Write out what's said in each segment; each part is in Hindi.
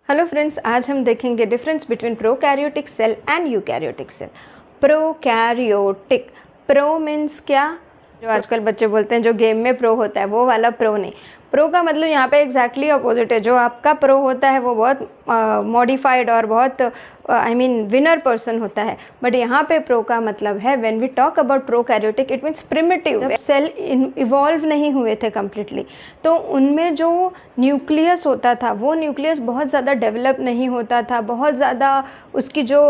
हेलो फ्रेंड्स, आज हम देखेंगे difference between prokaryotic cell and eukaryotic cell. Prokaryotic, pro means क्या? जो आजकल बच्चे बोलते हैं जो गेम में प्रो होता है वो वाला प्रो नहीं। प्रो का मतलब यहाँ पे एग्जैक्टली अपोजिट है। जो आपका प्रो होता है वो बहुत मॉडिफाइड और बहुत विनर पर्सन होता है। बट यहाँ पे प्रो का मतलब है, when we talk about prokaryotic it means primitive. जब सेल इवॉल्व नहीं हुए थे कम्प्लीटली, तो उनमें जो न्यूक्लियस होता था वो न्यूक्लियस बहुत ज़्यादा डेवलप नहीं होता था, बहुत ज़्यादा उसकी जो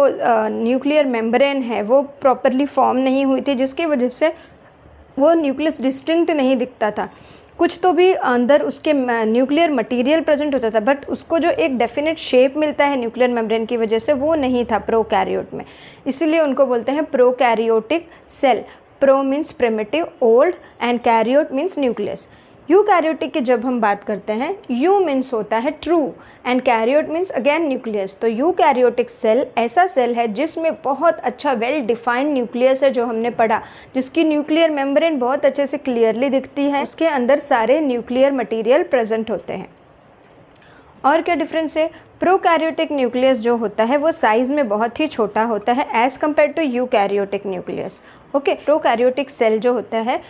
न्यूक्लियर मेम्ब्रेन है वो प्रॉपरली फॉर्म नहीं हुई थी, जिसकी वजह से वो न्यूक्लियस डिस्टिंक्ट नहीं दिखता था। कुछ तो भी अंदर उसके न्यूक्लियर मटेरियल प्रेजेंट होता था, बट उसको जो एक डेफिनेट शेप मिलता है न्यूक्लियर मेम्ब्रेन की वजह से वो नहीं था प्रोकैरियोट में। इसीलिए उनको बोलते हैं prokaryotic cell. Pro means primitive, old, and karyote means nucleus. Eukaryotic की जब हम बात करते हैं, यू मीन्स होता है true and karyote means again nucleus. तो यूकैरियोटिक सेल ऐसा सेल है जिसमें बहुत अच्छा वेल डिफाइंड न्यूक्लियस है, जो हमने पढ़ा, जिसकी न्यूक्लियर मेम्ब्रेन बहुत अच्छे से क्लियरली दिखती है, उसके अंदर सारे न्यूक्लियर मटेरियल प्रेजेंट होते हैं। और क्या डिफरेंस है? प्रोकैरियोटिक न्यूक्लियस जो होता है वो साइज़ में बहुत ही छोटा होता है as compare to eukaryotic nucleus. Okay, prokaryotic cell जो होता है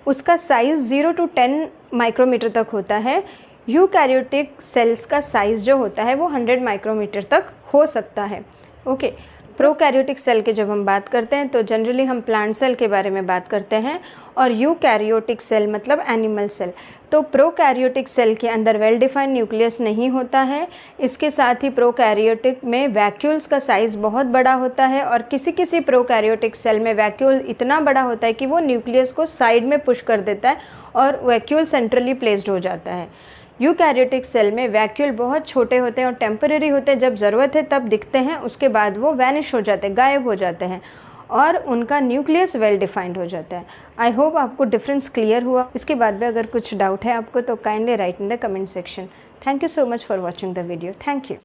उसका साइज़ 0 to 10 माइक्रोमीटर तक होता है। यूकैरियोटिक सेल्स का साइज़ जो होता है वो 100 माइक्रोमीटर तक हो सकता है। ओके, प्रोकैरियोटिक सेल के जब हम बात करते हैं तो जनरली हम प्लांट सेल के बारे में बात करते हैं, और यूकैरियोटिक सेल मतलब एनिमल सेल। तो प्रोकैरियोटिक सेल के अंदर वेल डिफाइंड न्यूक्लियस नहीं होता है। इसके साथ ही प्रोकैरियोटिक में वैक्यूल्स का साइज़ बहुत बड़ा होता है, और किसी किसी प्रोकैरियोटिक सेल में वैक्यूल इतना बड़ा होता है कि वो न्यूक्लियस को साइड में पुश कर देता है और वैक्यूल सेंट्रली प्लेस्ड हो जाता है। यूकैरियोटिक सेल में वैक्यूल बहुत छोटे होते हैं और टेम्परेरी होते हैं, जब ज़रूरत है तब दिखते हैं, उसके बाद वो वैनिश हो जाते हैं, गायब हो जाते हैं, और उनका न्यूक्लियस वेल डिफाइंड हो जाता है। आई होप आपको डिफरेंस क्लियर हुआ। इसके बाद में अगर कुछ डाउट है आपको तो kindly right in the comment section. Thank you so much for watching the video. Thank you.